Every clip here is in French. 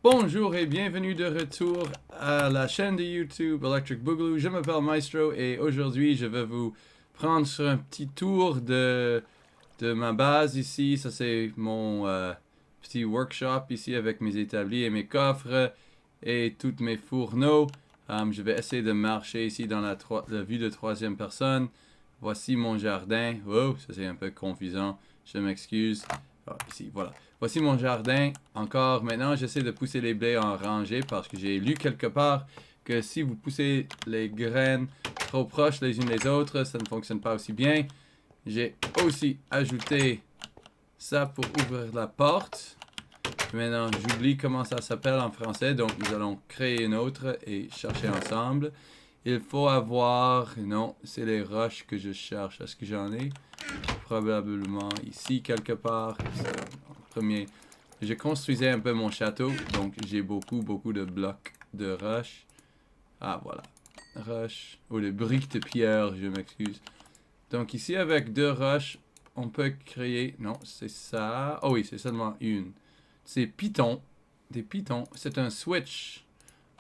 Bonjour et bienvenue de retour à la chaîne de YouTube Electric Boogaloo. Je m'appelle Maestro et aujourd'hui je vais vous prendre sur un petit tour de ma base ici. Ça c'est mon petit workshop ici avec mes établis et mes coffres et tous mes fourneaux. Je vais essayer de marcher ici dans la vue de troisième personne. Voici mon jardin. Oh, ça c'est un peu confusant. Je m'excuse. Ah, ici, voilà. Voici mon jardin. Encore maintenant, j'essaie de pousser les blés en rangée parce que j'ai lu quelque part que si vous poussez les graines trop proches les unes des autres, ça ne fonctionne pas aussi bien. J'ai aussi ajouté ça pour ouvrir la porte. Maintenant, j'oublie comment ça s'appelle en français, donc nous allons créer une autre et chercher ensemble. Il faut avoir... Non, c'est les roches que je cherche. Est-ce que j'en ai? Probablement ici quelque part. Premier. Je construisais un peu mon château, donc j'ai beaucoup de blocs de roches. Ah, voilà. Roches. Ou de briques de pierre, je m'excuse. Donc ici, avec deux roches, on peut créer... Non, c'est ça. Oh oui, c'est seulement une. C'est Python. Des pitons. C'est un switch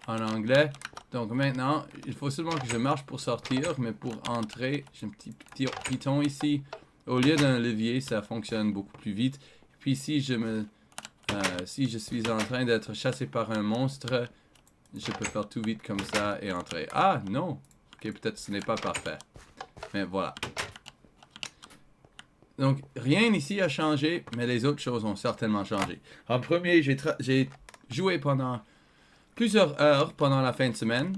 en anglais. Donc maintenant, il faut seulement que je marche pour sortir, mais pour entrer, j'ai un petit piton ici. Au lieu d'un levier, ça fonctionne beaucoup plus vite. Puis si je suis en train d'être chassé par un monstre, je peux faire tout vite comme ça et entrer. Ah non! Ok, peut-être ce n'est pas parfait. Mais voilà. Donc rien ici a changé, mais les autres choses ont certainement changé. En premier, j'ai joué pendant plusieurs heures pendant la fin de semaine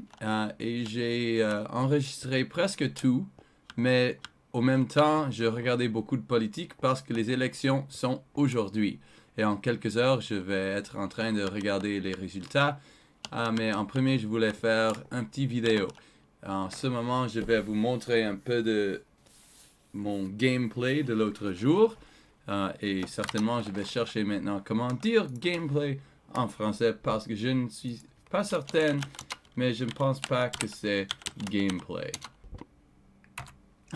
et j'ai enregistré presque tout, mais au même temps, je regardais beaucoup de politique parce que les élections sont aujourd'hui. Et en quelques heures, je vais être en train de regarder les résultats. Mais en premier, je voulais faire un petit vidéo. En ce moment, je vais vous montrer un peu de mon gameplay de l'autre jour. Et certainement, je vais chercher maintenant comment dire gameplay en français parce que je ne suis pas certaine, mais je ne pense pas que c'est gameplay.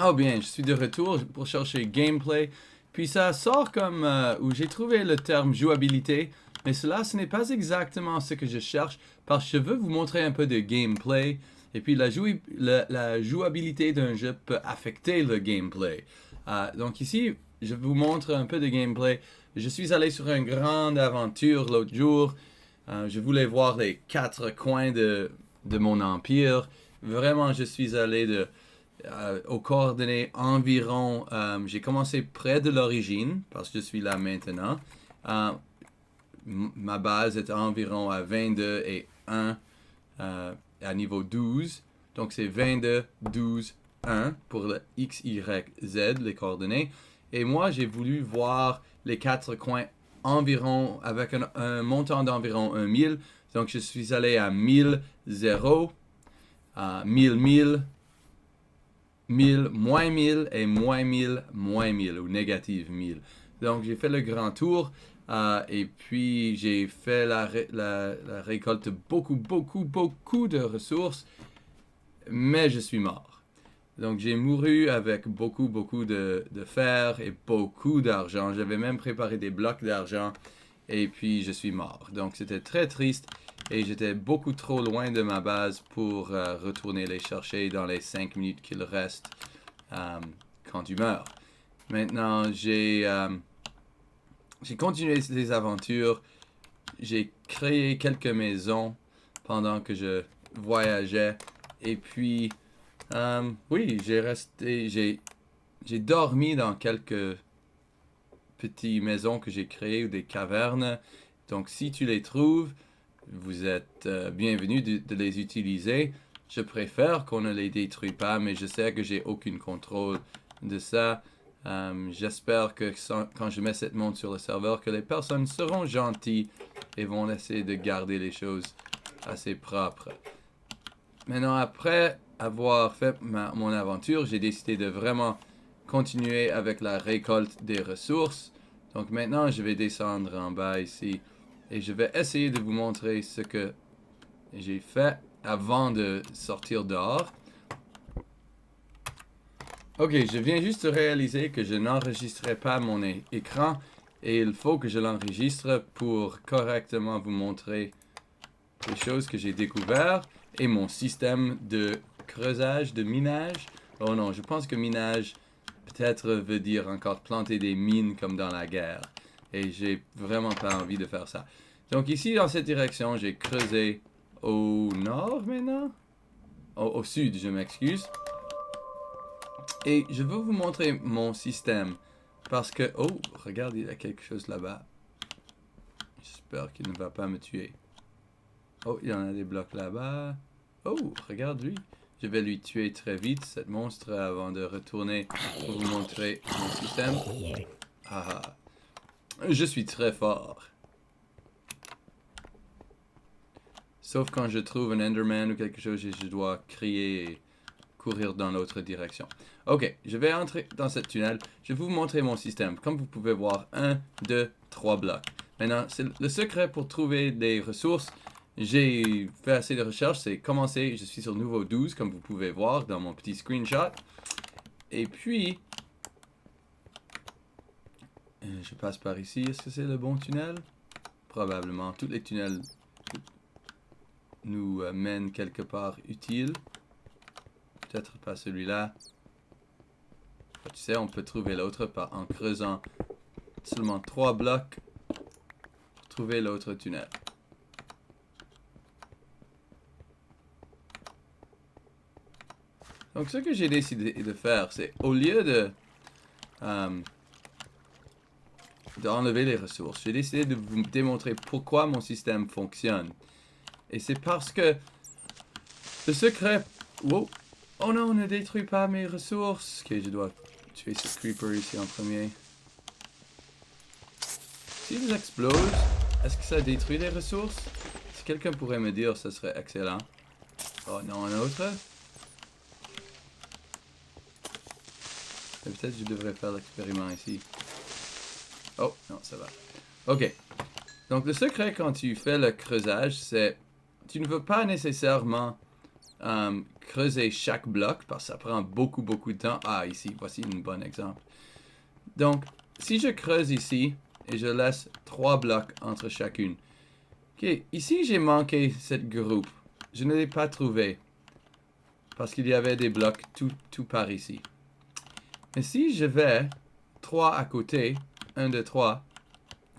Oh bien, je suis de retour pour chercher gameplay. Puis ça sort comme où j'ai trouvé le terme jouabilité, mais cela ce n'est pas exactement ce que je cherche parce que je veux vous montrer un peu de gameplay. Et puis la jouabilité d'un jeu peut affecter le gameplay. Donc ici, je vous montre un peu de gameplay. Je suis allé sur une grande aventure l'autre jour. Je voulais voir les 4 coins de mon empire. Vraiment, je suis allé aux coordonnées environ... j'ai commencé près de l'origine, parce que je suis là maintenant. Ma base est environ à 22 et 1 à niveau 12. Donc c'est 22, 12, 1 pour le X, Y, Z, les coordonnées. Et moi, j'ai voulu voir les 4 coins environ, avec un montant d'environ 1000. Donc je suis allé à 1000, 0, 1000, 1000, 1000, moins 1000 et moins 1000, moins 1000 ou négative 1000. Donc j'ai fait le grand tour et puis j'ai fait la récolte de beaucoup de ressources, mais je suis mort. Donc j'ai mouru avec beaucoup de fer et beaucoup d'argent. J'avais même préparé des blocs d'argent et puis je suis mort. Donc c'était très triste et j'étais beaucoup trop loin de ma base pour retourner les chercher dans les 5 minutes qu'il reste quand tu meurs. Maintenant j'ai continué ces aventures. J'ai créé quelques maisons pendant que je voyageais et puis oui, j'ai dormi dans quelques petites maisons que j'ai créées ou des cavernes. Donc si tu les trouves, vous êtes bienvenus de les utiliser. Je préfère qu'on ne les détruise pas, mais je sais que j'ai aucun contrôle de ça. J'espère que quand je mets cette montre sur le serveur, que les personnes seront gentilles et vont essayer de garder les choses assez propres. Maintenant, après avoir fait mon aventure, j'ai décidé de vraiment continuer avec la récolte des ressources. Donc maintenant, je vais descendre en bas ici et je vais essayer de vous montrer ce que j'ai fait avant de sortir dehors. Ok, je viens juste de réaliser que je n'enregistrais pas mon écran et il faut que je l'enregistre pour correctement vous montrer les choses que j'ai découvertes et mon système de creusage, de minage. Oh non, je pense que minage peut-être veut dire encore planter des mines comme dans la guerre. Et j'ai vraiment pas envie de faire ça. Donc ici, dans cette direction, j'ai creusé au nord maintenant. Au sud, je m'excuse. Et je veux vous montrer mon système. Parce que... Oh, regarde, il y a quelque chose là-bas. J'espère qu'il ne va pas me tuer. Oh, il y en a des blocs là-bas. Oh, regarde lui. Je vais lui tuer très vite, cette monstre, avant de retourner pour vous montrer mon système. Ah, je suis très fort. Sauf quand je trouve un Enderman ou quelque chose et je dois crier et courir dans l'autre direction. Ok, je vais entrer dans cette tunnel. Je vais vous montrer mon système. Comme vous pouvez voir, 1, 2, 3 blocs. Maintenant, c'est le secret pour trouver des ressources. J'ai fait assez de recherches, c'est commencé, je suis sur niveau 12, comme vous pouvez voir dans mon petit screenshot. Et puis, je passe par ici. Est-ce que c'est le bon tunnel? Probablement. Tous les tunnels nous mènent quelque part utile. Peut-être pas celui-là. Tu sais, on peut trouver l'autre en creusant seulement 3 blocs pour trouver l'autre tunnel. Donc, ce que j'ai décidé de faire, c'est au lieu d'enlever les ressources, j'ai décidé de vous démontrer pourquoi mon système fonctionne. Et c'est parce que le secret... Wow. Oh non, ne détruis pas mes ressources. Ok, je dois tuer ce creeper ici en premier. S'ils explosent, est-ce que ça détruit les ressources? Si quelqu'un pourrait me dire, ce serait excellent. Oh non, un autre? Peut-être que je devrais faire l'expériment ici. Oh, non, ça va. Ok. Donc, le secret quand tu fais le creusage, c'est... Tu ne veux pas nécessairement creuser chaque bloc, parce que ça prend beaucoup, beaucoup de temps. Ah, ici, voici un bon exemple. Donc, si je creuse ici, et je laisse 3 blocs entre chacune. Ok, ici, j'ai manqué cette groupe. Je ne l'ai pas trouvé. Parce qu'il y avait des blocs tout par ici. Mais si je vais 3 à côté, 1, 2, 3,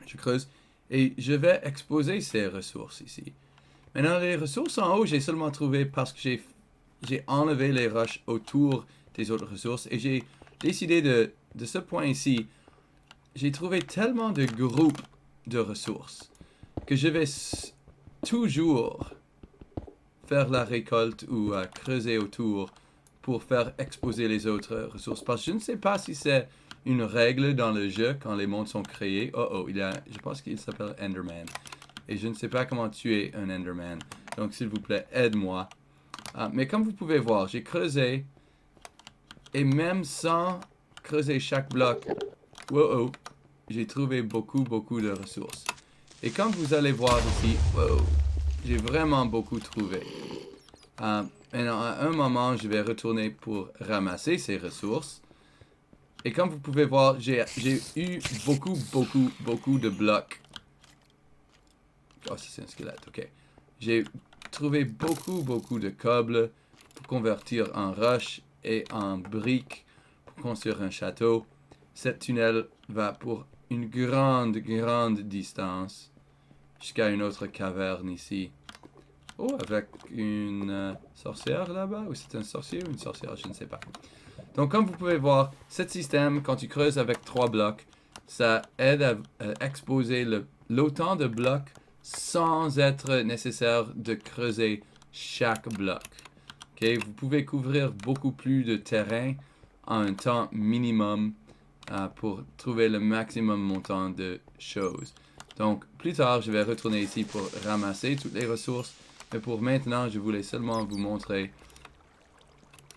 je creuse, et je vais exposer ces ressources ici. Maintenant, les ressources en haut, j'ai seulement trouvé parce que j'ai enlevé les roches autour des autres ressources, et j'ai décidé de ce point ici, j'ai trouvé tellement de groupes de ressources que je vais toujours faire la récolte ou creuser autour pour faire exposer les autres ressources. Parce que je ne sais pas si c'est une règle dans le jeu quand les mondes sont créés. Oh, je pense qu'il s'appelle Enderman. Et je ne sais pas comment tuer un Enderman. Donc, s'il vous plaît, aide-moi. Mais comme vous pouvez voir, j'ai creusé. Et même sans creuser chaque bloc, j'ai trouvé beaucoup de ressources. Et comme vous allez voir ici, j'ai vraiment beaucoup trouvé. Maintenant, à un moment, je vais retourner pour ramasser ces ressources. Et comme vous pouvez voir, j'ai eu beaucoup de blocs. Oh, c'est un squelette, ok. J'ai trouvé beaucoup de câbles pour convertir en roche et en briques pour construire un château. Cette tunnel va pour une grande distance jusqu'à une autre caverne ici. Oh, avec une sorcière là-bas? Ou c'est un sorcier ou une sorcière? Je ne sais pas. Donc, comme vous pouvez voir, ce système, quand tu creuses avec 3 blocs, ça aide à exposer l'autant de blocs sans être nécessaire de creuser chaque bloc. Okay? Vous pouvez couvrir beaucoup plus de terrain en un temps minimum pour trouver le maximum montant de choses. Donc, plus tard, je vais retourner ici pour ramasser toutes les ressources. Mais pour maintenant, je voulais seulement vous montrer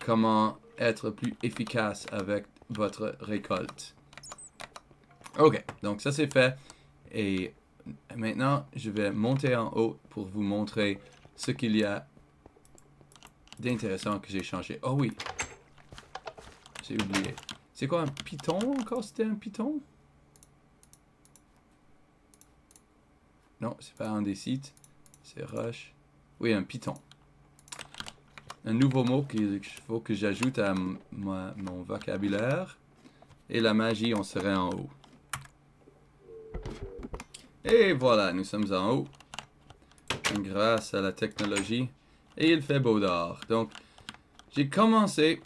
comment être plus efficace avec votre récolte. Ok, donc ça c'est fait. Et maintenant, je vais monter en haut pour vous montrer ce qu'il y a d'intéressant que j'ai changé. Oh oui, j'ai oublié. C'est quoi un python encore? C'était un python? Non, c'est pas un des sites. C'est rush. Oui, un python. Un nouveau mot qu'il faut que j'ajoute à mon vocabulaire. Et la magie, on serait en haut. Et voilà, nous sommes en haut. Grâce à la technologie. Et il fait beau dehors. Donc, j'ai commencé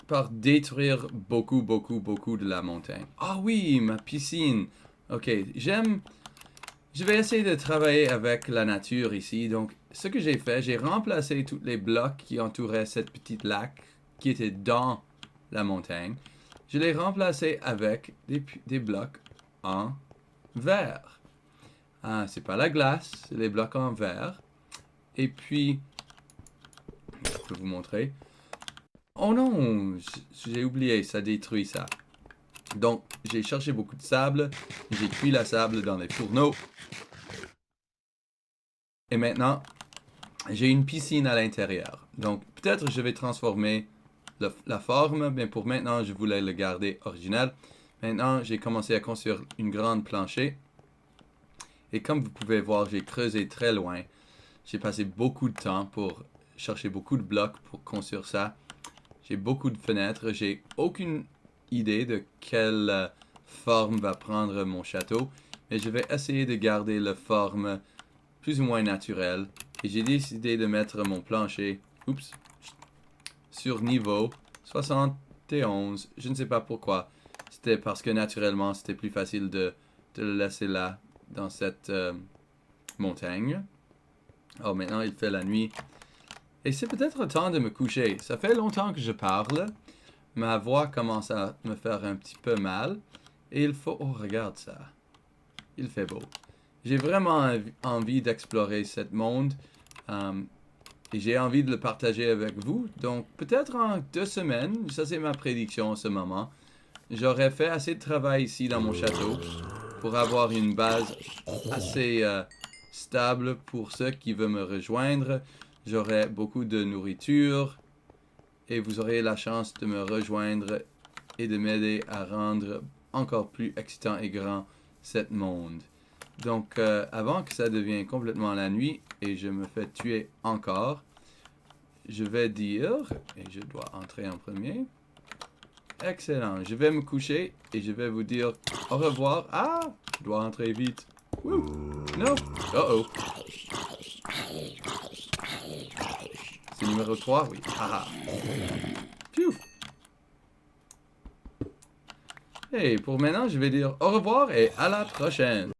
par détruire beaucoup de la montagne. Ah oui, ma piscine. Ok, je vais essayer de travailler avec la nature ici. Donc, ce que j'ai fait, j'ai remplacé tous les blocs qui entouraient cette petite lac qui était dans la montagne. Je l'ai remplacé avec des blocs en verre. Ah, c'est pas la glace, c'est les blocs en verre. Et puis, je peux vous montrer. Oh non, j'ai oublié, ça détruit ça. Donc, j'ai cherché beaucoup de sable, j'ai cuit la sable dans les fourneaux. Et maintenant, j'ai une piscine à l'intérieur. Donc, peut-être je vais transformer la forme, mais pour maintenant, je voulais le garder original. Maintenant, j'ai commencé à construire une grande plancher. Et comme vous pouvez voir, j'ai creusé très loin. J'ai passé beaucoup de temps pour chercher beaucoup de blocs pour construire ça. J'ai beaucoup de fenêtres. J'ai aucune idée de quelle forme va prendre mon château. Mais je vais essayer de garder la forme plus ou moins naturelle. Et j'ai décidé de mettre mon plancher sur niveau 71. Je ne sais pas pourquoi. C'était parce que naturellement, c'était plus facile de le laisser là, dans cette montagne. Oh, maintenant il fait la nuit. Et c'est peut-être temps de me coucher. Ça fait longtemps que je parle. Ma voix commence à me faire un petit peu mal. Et il faut... Oh, regarde ça. Il fait beau. J'ai vraiment envie d'explorer ce monde. Et j'ai envie de le partager avec vous. Donc, peut-être en 2 semaines, ça c'est ma prédiction en ce moment, j'aurai fait assez de travail ici dans mon château pour avoir une base assez stable pour ceux qui veulent me rejoindre. J'aurai beaucoup de nourriture et vous aurez la chance de me rejoindre et de m'aider à rendre encore plus excitant et grand ce monde. Donc, avant que ça devienne complètement la nuit et je me fais tuer encore, je vais dire, et je dois entrer en premier. Excellent, je vais me coucher et je vais vous dire au revoir. Ah, je dois entrer vite. Woo. Non, oh. C'est numéro 3, oui. Ah. Pfiou. Et pour maintenant, je vais dire au revoir et à la prochaine.